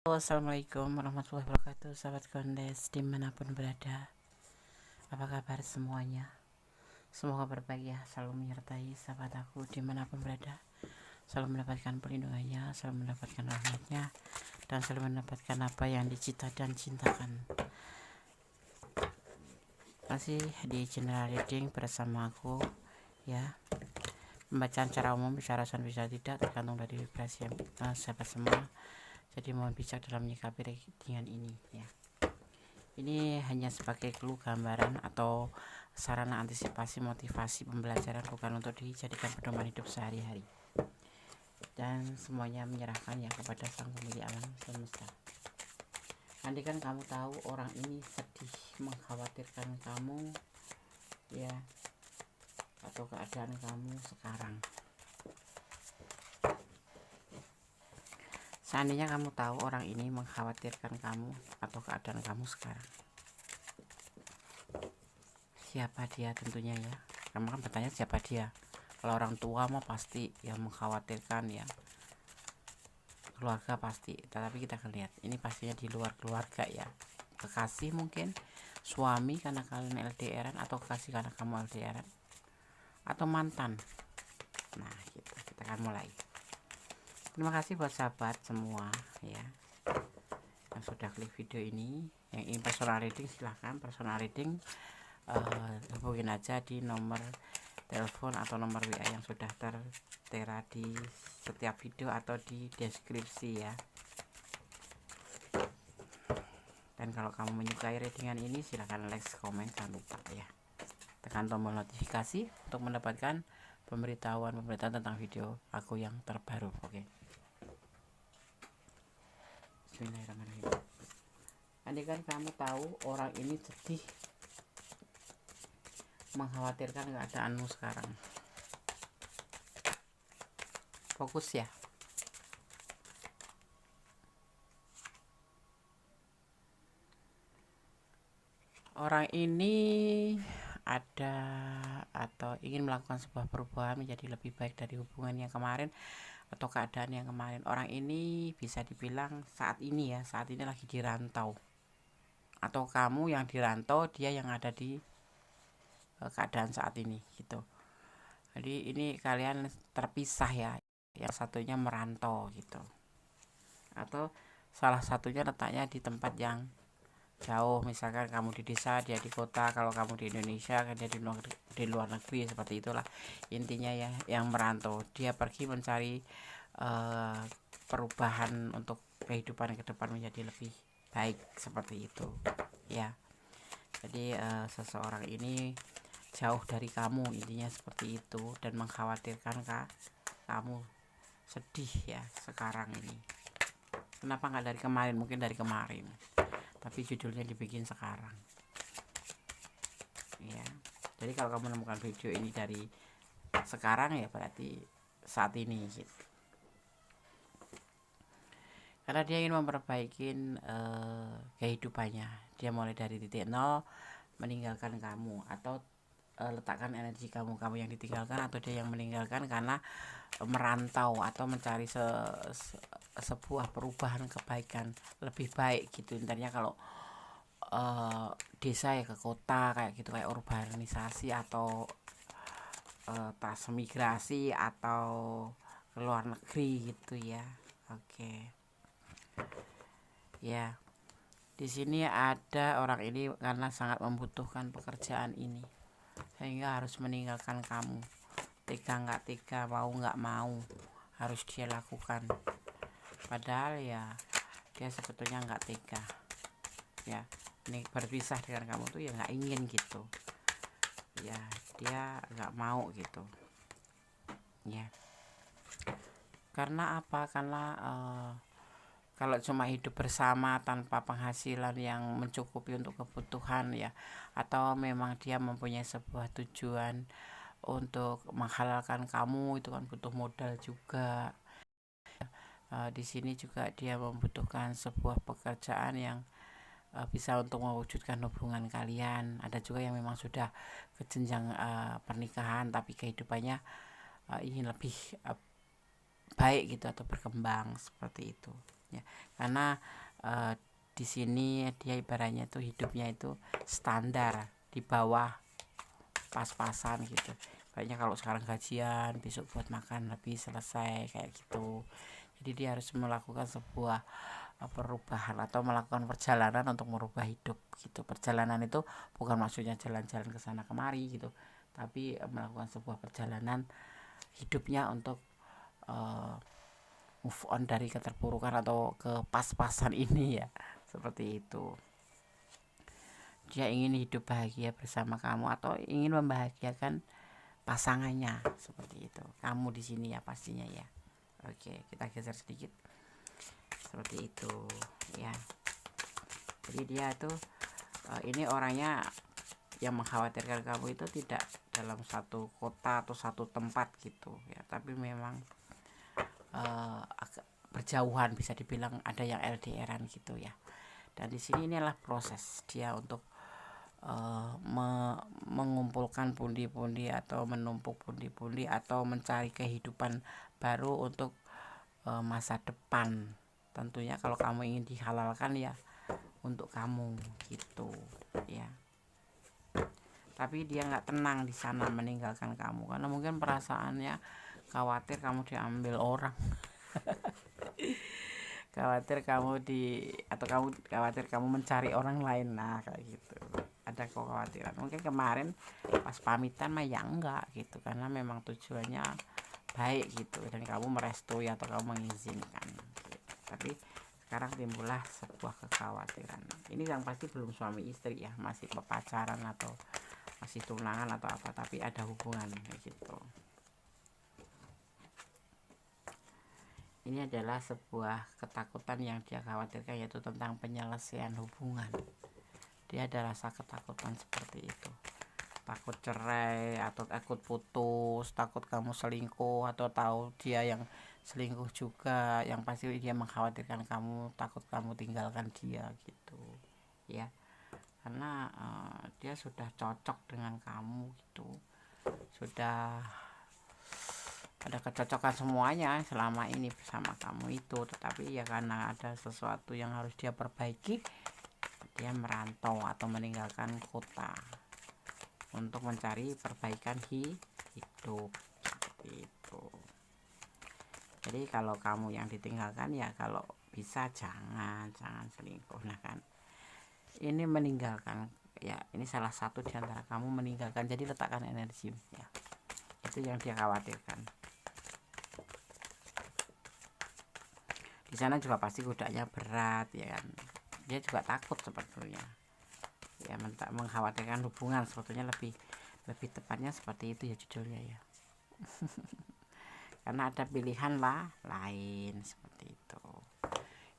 Assalamualaikum warahmatullahi wabarakatuh, sahabat Kondes dimanapun berada. Apa kabar semuanya? Semoga berbahagia ya, selalu menyertai sahabat aku dimanapun berada. Selalu mendapatkan perlindungannya, selalu mendapatkan rahmatnya, dan selalu mendapatkan apa yang dicita dan cintakan. Masih di channel reading bersama aku ya. Pembacaan secara umum bisa rasakan bisa tidak tergantung dari vibrasi yang sahabat semua. Jadi mohon bijak dalam menyikapi readingan ini ya. Ini hanya sebagai clue gambaran atau sarana antisipasi motivasi pembelajaran, bukan untuk dijadikan pedoman hidup sehari-hari. Dan semuanya menyerahkan ya kepada sang pemilik alam semesta. Andaikan kamu tahu orang ini sedih, mengkhawatirkan kamu ya, atau keadaan kamu sekarang. Seandainya kamu tahu orang ini mengkhawatirkan kamu atau keadaan kamu sekarang, siapa dia tentunya ya. Kamu kan bertanya siapa dia. Kalau orang tua mah pasti yang mengkhawatirkan ya, keluarga pasti. Tetapi kita akan lihat ini pastinya di luar keluarga ya. Kekasih mungkin, suami karena kalian LDRan, atau kekasih karena kamu LDRan, atau mantan. Nah gitu, kita akan mulai. Terima kasih buat sahabat semua ya yang sudah klik video ini. Yang ingin personal reading silahkan personal reading, hubungin aja di nomor telepon atau nomor WA yang sudah tertera di setiap video atau di deskripsi ya. Dan kalau kamu menyukai readingan ini silahkan like, komen, jangan lupa ya tekan tombol notifikasi untuk mendapatkan pemberitahuan tentang video aku yang terbaru. Oke. Bismillahirrahmanirrahim. Andaikan kamu tahu orang ini sedih, mengkhawatirkan keadaanmu sekarang. Fokus ya. Orang ini ada atau ingin melakukan sebuah perubahan menjadi lebih baik dari hubungan yang kemarin atau keadaan yang kemarin. Orang ini bisa dibilang saat ini lagi dirantau, atau kamu yang dirantau, dia yang ada di keadaan saat ini gitu. Jadi ini kalian terpisah ya, yang satunya merantau gitu, atau salah satunya letaknya di tempat yang jauh. Misalkan kamu di desa, dia di kota. Kalau kamu di Indonesia, kan dia di luar negeri. Seperti itulah intinya ya, yang merantau. Dia pergi mencari perubahan untuk kehidupan ke depan menjadi lebih baik, seperti itu ya. Jadi seseorang ini jauh dari kamu, intinya seperti itu, dan mengkhawatirkan kamu sedih ya sekarang ini. Kenapa nggak dari kemarin? Mungkin dari kemarin, tapi judulnya dibikin sekarang ya. Jadi kalau kamu menemukan video ini dari sekarang ya berarti saat ini gitu. Karena dia ingin memperbaiki kehidupannya. Dia mulai dari titik nol, meninggalkan kamu, atau letakkan energi kamu yang ditinggalkan, atau dia yang meninggalkan karena merantau atau mencari sebuah perubahan kebaikan lebih baik gitu. Intinya kalau desa ya ke kota kayak gitu, kayak urbanisasi atau transmigrasi atau ke luar negeri gitu ya. Oke. Ya. Di sini ada orang ini karena sangat membutuhkan pekerjaan ini, sehingga harus meninggalkan kamu. Tega nggak tega, mau nggak mau, harus dia lakukan. Padahal ya dia sebetulnya nggak tega ya. Ini berpisah dengan kamu tuh ya nggak ingin gitu ya, dia nggak mau gitu ya. Karena apa? Karena kalau cuma hidup bersama tanpa penghasilan yang mencukupi untuk kebutuhan ya, atau memang dia mempunyai sebuah tujuan untuk menghalalkan kamu, itu kan butuh modal juga. Di sini juga dia membutuhkan sebuah pekerjaan yang bisa untuk mewujudkan hubungan kalian. Ada juga yang memang sudah ke jenjang pernikahan, tapi kehidupannya ingin lebih baik gitu atau berkembang, seperti itu ya. Karena di sini dia ibaratnya itu hidupnya itu standar di bawah pas-pasan gitu. Kayaknya kalau sekarang gajian, besok buat makan lebih selesai kayak gitu. Jadi dia harus melakukan sebuah perubahan atau melakukan perjalanan untuk merubah hidup gitu. Perjalanan itu bukan maksudnya jalan-jalan ke sana kemari gitu, tapi melakukan sebuah perjalanan hidupnya untuk move on dari keterpurukan atau ke pas-pasan ini ya, seperti itu. Dia ingin hidup bahagia bersama kamu atau ingin membahagiakan pasangannya, seperti itu. Kamu di sini ya pastinya ya. Oke, kita geser sedikit. Seperti itu ya. Jadi dia tuh ini orangnya yang mengkhawatirkan kamu itu tidak dalam satu kota atau satu tempat gitu ya, tapi memang agak berjauhan, bisa dibilang ada yang LDRan gitu ya. Dan di sini inilah proses dia untuk mengumpulkan pundi-pundi atau menumpuk pundi-pundi atau mencari kehidupan baru untuk masa depan. Tentunya kalau kamu ingin dihalalkan ya untuk kamu gitu ya. Tapi dia nggak tenang di sana meninggalkan kamu karena mungkin perasaannya khawatir kamu diambil orang. Khawatir kamu kamu khawatir kamu mencari orang lain, nah kayak gitu. Ada kekhawatiran. Mungkin kemarin pas pamitan mah ya enggak gitu, karena memang tujuannya baik gitu dan kamu merestui atau kamu mengizinkan gitu. Tapi sekarang timbullah sebuah kekhawatiran. Ini yang pasti belum suami istri ya, masih pacaran atau masih tunangan atau apa, tapi ada hubungan gitu. Ini adalah sebuah ketakutan yang dia khawatirkan, yaitu tentang penyelesaian hubungan. Dia ada rasa ketakutan seperti itu. Takut cerai atau takut putus, takut kamu selingkuh atau tahu dia yang selingkuh juga. Yang pasti dia mengkhawatirkan kamu, takut kamu tinggalkan dia gitu ya. Karena dia sudah cocok dengan kamu gitu. Sudah ada kecocokan semuanya selama ini bersama kamu itu, tetapi ya karena ada sesuatu yang harus dia perbaiki, dia merantau atau meninggalkan kota untuk mencari perbaikan hidup seperti itu. Jadi kalau kamu yang ditinggalkan ya kalau bisa jangan selingkuh. Nah kan ini meninggalkan ya, ini salah satu di antara kamu meninggalkan, jadi letakkan energi ya, itu yang dia khawatirkan. Di sana juga pasti kudanya berat ya kan, dia juga takut sebetulnya ya, mengkhawatirkan hubungan, sebetulnya lebih tepatnya seperti itu ya judulnya ya. Karena ada pilihan lain seperti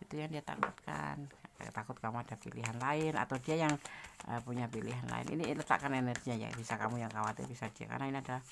itu yang dia takutkan. Takut kamu ada pilihan lain atau dia yang punya pilihan lain. Ini letakkan energinya ya, bisa kamu yang khawatir, bisa dia, karena ini ada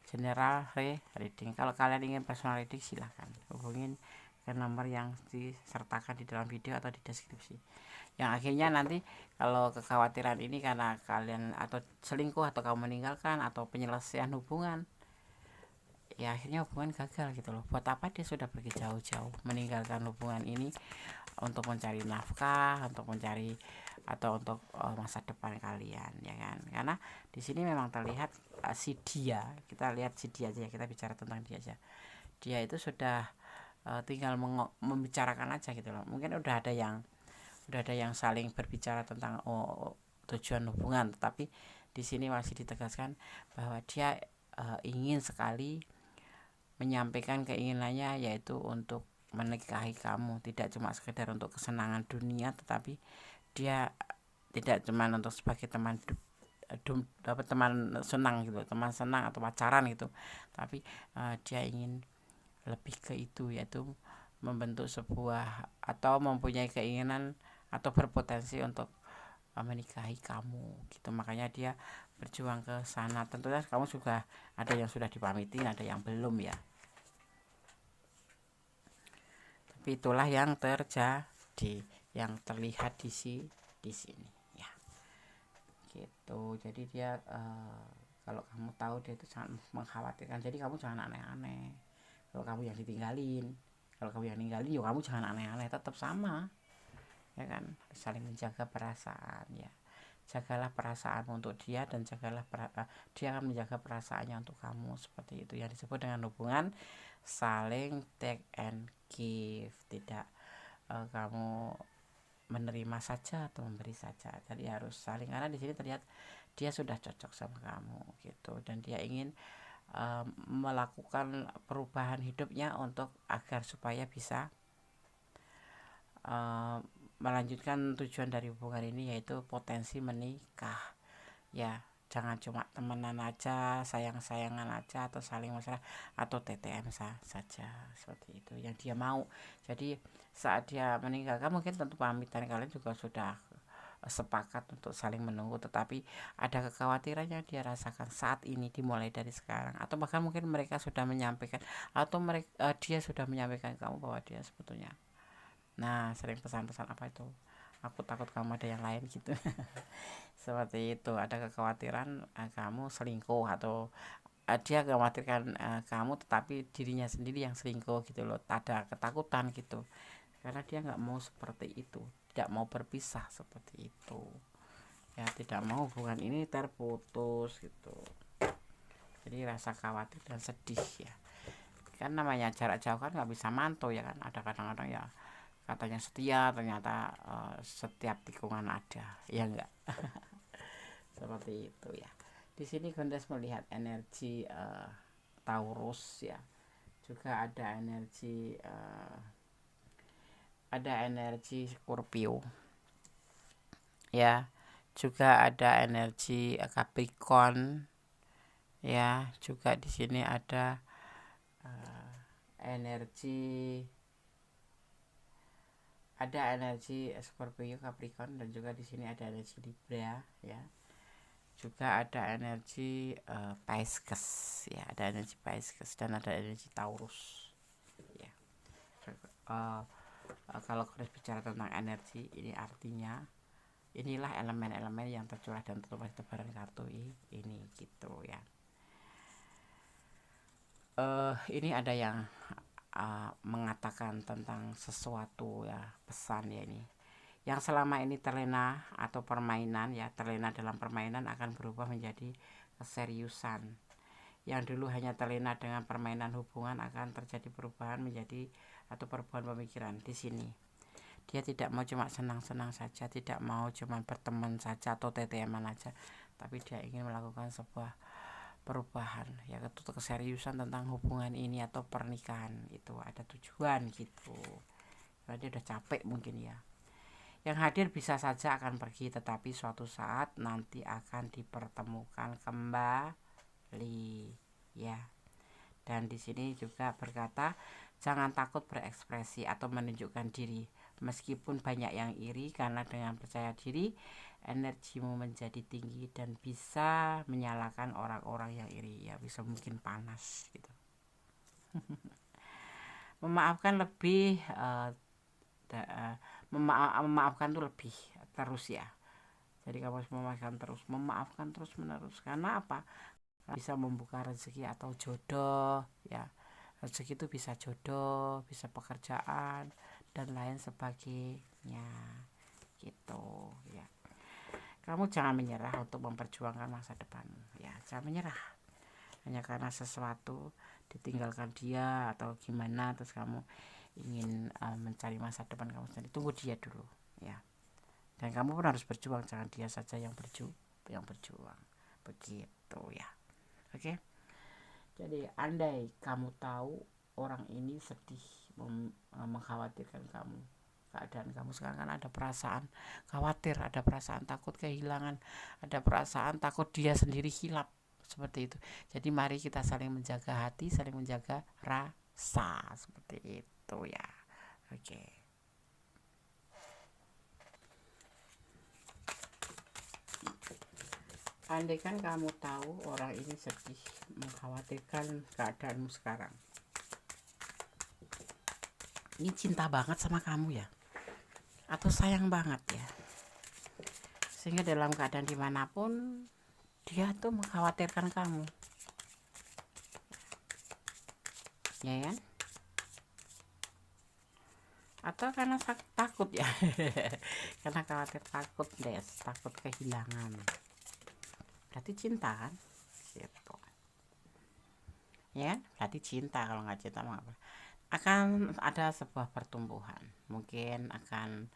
general reading. Kalau kalian ingin personal reading silahkan hubungin ke nomor yang disertakan di dalam video atau di deskripsi. Yang akhirnya nanti kalau kekhawatiran ini karena kalian atau selingkuh atau kamu meninggalkan atau penyelesaian hubungan, ya akhirnya hubungan gagal gitu loh. Buat apa dia sudah pergi jauh-jauh meninggalkan hubungan ini untuk mencari nafkah, untuk mencari atau untuk masa depan kalian ya kan. Karena di sini memang terlihat si dia, kita lihat si dia aja ya, kita bicara tentang dia aja. Dia itu sudah tinggal membicarakan aja gitu loh. Mungkin udah ada yang saling berbicara tentang tujuan hubungan, tetapi di sini masih ditegaskan bahwa dia ingin sekali menyampaikan keinginannya, yaitu untuk menikahi kamu, tidak cuma sekedar untuk kesenangan dunia, tetapi dia tidak cuma untuk sebagai teman dapat teman senang gitu, teman senang atau pacaran gitu, tapi dia ingin lebih ke itu, yaitu membentuk sebuah atau mempunyai keinginan atau berpotensi untuk menikahi kamu gitu. Makanya dia berjuang ke sana. Tentunya kamu juga ada yang sudah dipamitin, ada yang belum ya, tapi itulah yang terjadi, yang terlihat di sini ya gitu. Jadi dia kalau kamu tahu dia itu sangat mengkhawatirkan, jadi kamu jangan aneh-aneh. Kalau kamu yang ditinggalin, Kalau kamu yang ninggalin, ya kamu jangan aneh-aneh, tetap sama, ya kan, saling menjaga perasaan ya. Jagalah perasaanmu untuk dia, dan jagalah dia akan menjaga perasaannya untuk kamu. Seperti itu yang disebut dengan hubungan saling take and give. Tidak kamu menerima saja atau memberi saja. Jadi harus saling, karena di sini terlihat dia sudah cocok sama kamu gitu, dan dia ingin melakukan perubahan hidupnya untuk agar supaya bisa melanjutkan tujuan dari hubungan ini, yaitu potensi menikah ya. Jangan cuma temenan aja, sayang-sayangan aja, atau saling mesra, atau TTM saja. Seperti itu yang dia mau. Jadi saat dia meninggalkan, mungkin tentu pamitan kalian juga sudah sepakat untuk saling menunggu, tetapi ada kekhawatirannya dia rasakan saat ini, dimulai dari sekarang, atau bahkan mungkin mereka sudah menyampaikan, atau dia sudah menyampaikan ke kamu bahwa dia sebetulnya, nah, sering pesan-pesan apa itu, aku takut kamu ada yang lain gitu. Seperti itu, ada kekhawatiran kamu selingkuh, atau dia khawatirkan kamu, tetapi dirinya sendiri yang selingkuh gitu loh. Ada ketakutan gitu, karena dia nggak mau seperti itu, tidak mau berpisah seperti itu ya, tidak mau hubungan ini terputus gitu. Jadi rasa khawatir dan sedih ya, kan namanya jarak jauh kan nggak bisa mantau ya kan. Ada kadang-kadang ya katanya setia, ternyata setiap tikungan ada, ya enggak. Seperti itu ya. Di sini Gondes melihat energi Taurus ya, juga ada energi Scorpio ya, juga ada energi Capricorn ya, juga di sini ada energi Scorpio, Capricorn, dan juga di sini ada energi Libra ya. Juga ada energi Pisces ya, ada energi Pisces dan ada energi Taurus ya. Kalau kita bicara tentang energi ini, artinya inilah elemen-elemen yang tercurah dan tertulis tebaran kartu ini gitu ya. Ini ada yang mengatakan tentang sesuatu ya, pesan ya ini, yang selama ini terlena atau permainan ya, terlena dalam permainan akan berubah menjadi keseriusan. Yang dulu hanya terlena dengan permainan hubungan akan terjadi perubahan menjadi atau perubahan pemikiran. Di sini dia tidak mau cuma senang-senang saja, tidak mau cuma berteman saja atau TTM-an aja, tapi dia ingin melakukan sebuah perubahan ya, keseriusan tentang hubungan ini atau pernikahan. Itu ada tujuan gitu, karena dia udah capek mungkin ya. Yang hadir bisa saja akan pergi, tetapi suatu saat nanti akan dipertemukan kembali ya. Dan di sini juga berkata, jangan takut berekspresi atau menunjukkan diri meskipun banyak yang iri, karena dengan percaya diri energimu menjadi tinggi dan bisa menyalakan orang-orang yang iri ya, bisa mungkin panas gitu. Memaafkan lebih memaafkan tuh lebih terus ya. Jadi kamu harus memaafkan terus menerus. Karena apa? Bisa membuka rezeki atau jodoh ya. Rezeki itu bisa jodoh, bisa pekerjaan, dan lain sebagainya gitu ya. Kamu jangan menyerah untuk memperjuangkan masa depanmu ya, jangan menyerah hanya karena sesuatu ditinggalkan dia atau gimana, terus kamu ingin mencari masa depan kamu sendiri. Tunggu dia dulu ya, dan kamu pun harus berjuang, jangan dia saja yang berjuang begitu ya. Oke. Jadi andai kamu tahu orang ini sedih, mengkhawatirkan kamu, keadaan kamu sekarang kan ada perasaan khawatir, ada perasaan takut kehilangan, ada perasaan takut dia sendiri hilang, seperti itu. Jadi mari kita saling menjaga hati, saling menjaga rasa, seperti itu ya. Oke. Andai kan kamu tahu orang ini sedih, mengkhawatirkan keadaanmu sekarang, ini cinta banget sama kamu ya, atau sayang banget ya, sehingga dalam keadaan dimanapun dia tuh mengkhawatirkan kamu ya kan. atau karena takut ya. Karena khawatir, takut des, takut kehilangan, berarti cinta kan, gitu ya. Berarti cinta. Kalau nggak cinta mau apa, akan ada sebuah pertumbuhan, mungkin akan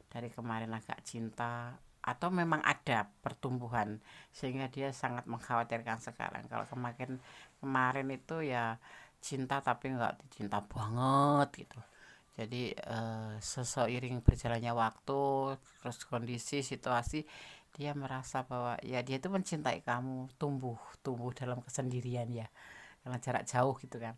dari kemarin agak cinta, atau memang ada pertumbuhan sehingga dia sangat mengkhawatirkan sekarang. Kalau kemarin kemarin itu ya cinta tapi nggak cinta banget gitu. Jadi seiring berjalannya waktu, terus kondisi situasi, dia merasa bahwa ya dia itu mencintai kamu, tumbuh tumbuh dalam kesendirian ya, karena jarak jauh gitu kan.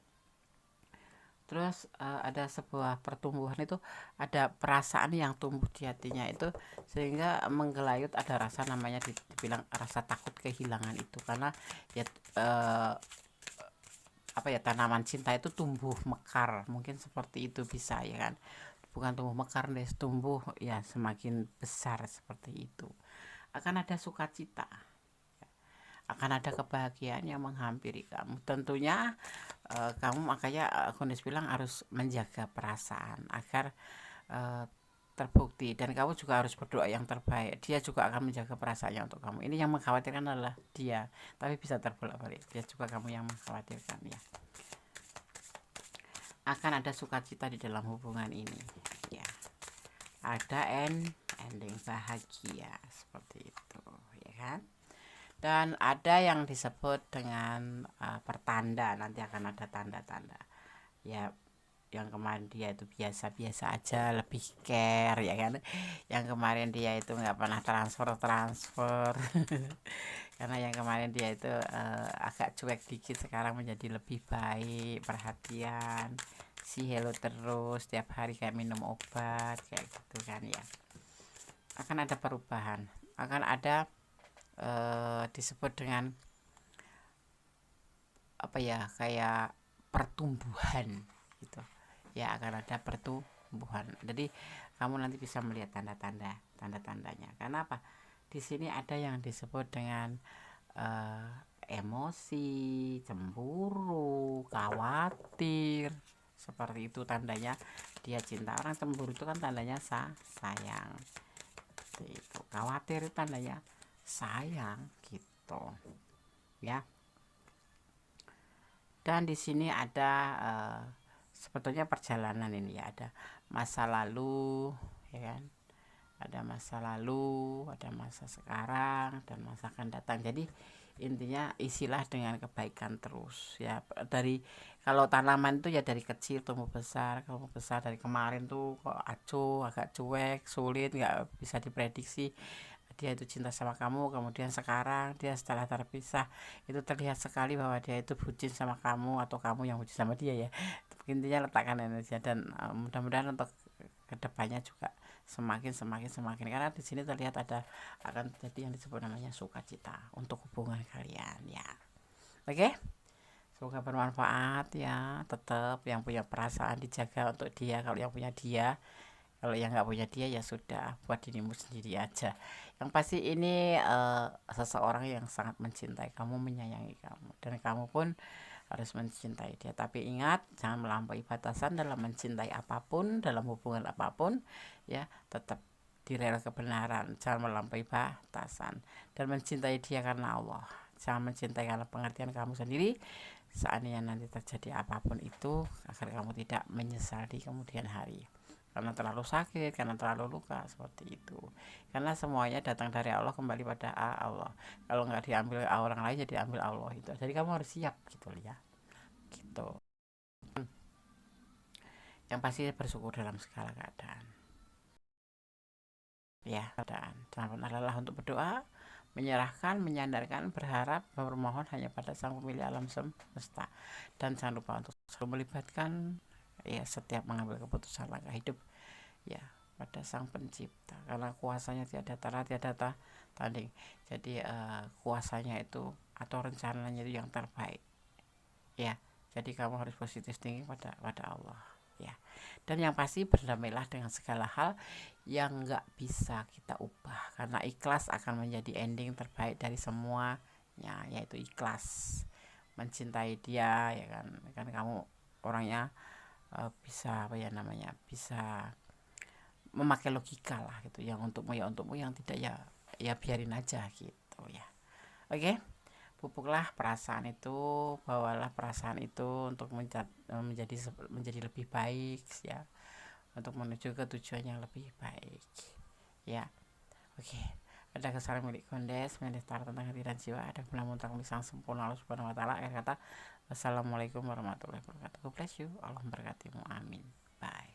Terus ada sebuah pertumbuhan itu, ada perasaan yang tumbuh di hatinya itu, sehingga menggelayut, ada rasa namanya dibilang rasa takut kehilangan itu. Karena ya eh, apa ya, tanaman cinta itu tumbuh mekar, mungkin seperti itu bisa ya kan. Bukan tumbuh mekar deh, tumbuh ya semakin besar seperti itu. Akan ada sukacita, akan ada kebahagiaan yang menghampiri kamu tentunya. Kamu makanya Kunis bilang harus menjaga perasaan agar eh, terbukti, dan kamu juga harus berdoa yang terbaik. Dia juga akan menjaga perasaannya untuk kamu. Ini yang mengkhawatirkan adalah dia, tapi bisa terbolak-balik, dia juga kamu yang mengkhawatirkan ya. Akan ada sukacita di dalam hubungan ini ya, ada ending bahagia seperti itu ya kan. Dan ada yang disebut dengan pertanda, nanti akan ada tanda-tanda ya. Yang kemarin dia itu biasa-biasa aja, lebih care ya kan. Yang kemarin dia itu nggak pernah transfer karena yang kemarin dia itu agak cuek dikit, sekarang menjadi lebih baik, perhatian, si hello terus tiap hari kayak minum obat kayak gitu kan ya. Akan ada perubahan, akan ada disebut dengan apa ya, kayak pertumbuhan gitu ya. Akan ada pertumbuhan, jadi kamu nanti bisa melihat tanda-tandanya. Karena apa, di sini ada yang disebut dengan eh, emosi, cemburu, khawatir, seperti itu tandanya dia cinta. Orang cemburu itu kan tandanya sayang, itu khawatir itu tandanya sayang gitu ya. Dan di sini ada sebetulnya perjalanan ini ya, ada masa lalu ya kan, ada masa lalu, ada masa sekarang, dan masa akan datang. Jadi intinya isilah dengan kebaikan terus ya. Dari kalau tanaman itu ya dari kecil tumbuh besar, tumbuh besar. Dari kemarin tuh kok acuh, agak cuek, sulit, nggak bisa diprediksi dia itu cinta sama kamu, kemudian sekarang dia setelah terpisah itu terlihat sekali bahwa dia itu bucin sama kamu atau kamu yang bucin sama dia ya. Intinya letakkan energi, dan mudah-mudahan untuk kedepannya juga semakin semakin semakin, karena di sini terlihat ada akan terjadi yang disebut namanya sukacita untuk hubungan kalian ya. Oke, semoga bermanfaat ya. Tetap yang punya perasaan dijaga untuk dia, kalau yang punya dia. Kalau yang nggak punya dia ya sudah, buat dirimu sendiri aja. Yang pasti ini seseorang yang sangat mencintai kamu, menyayangi kamu, dan kamu pun harus mencintai dia. Tapi ingat, jangan melampaui batasan dalam mencintai apapun, dalam hubungan apapun ya. Tetap di rel kebenaran, jangan melampaui batasan, dan mencintai dia karena Allah. Jangan mencintai karena pengertian kamu sendiri. Seandainya nanti terjadi apapun itu, agar kamu tidak menyesal di kemudian hari karena terlalu sakit, karena terlalu luka, seperti itu. Karena semuanya datang dari Allah, kembali pada Allah. Kalau nggak diambil orang lain, jadi ambil Allah itu. Jadi kamu harus siap gitu ya, gitu. Yang pasti bersyukur dalam segala keadaan ya. Keadaan jangan pernah lelah untuk berdoa, menyerahkan, menyandarkan, berharap, bermohon hanya pada Sang Pemilik alam semesta. Dan jangan lupa untuk selalu melibatkan ya setiap mengambil keputusan langkah hidup ya pada Sang Pencipta, karena kuasanya tiada tara, tiada tanding. Jadi kuasanya itu atau rencananya itu yang terbaik ya. Jadi kamu harus positif tinggi pada Allah ya. Dan yang pasti berdamailah dengan segala hal yang nggak bisa kita ubah, karena ikhlas akan menjadi ending terbaik dari semuanya, yaitu ikhlas mencintai dia ya kan. Kan kamu orangnya bisa apa ya namanya, bisa memakai logika lah gitu, yang untukmu ya untukmu, yang tidak ya ya biarin aja gitu ya. Oke, pupuklah perasaan itu, bawalah perasaan itu untuk menjadi lebih baik ya, untuk menuju ke tujuan yang lebih baik ya. Oke, ada kesalahan milik Kondes mendaftar tentang hati dan jiwa, ada pelamun tentang sang sempurna Allah Subhanahu wa taala. Akhir kata, wassalamualaikum warahmatullahi wabarakatuh. God bless you, Allah memberkatimu, amin. Bye.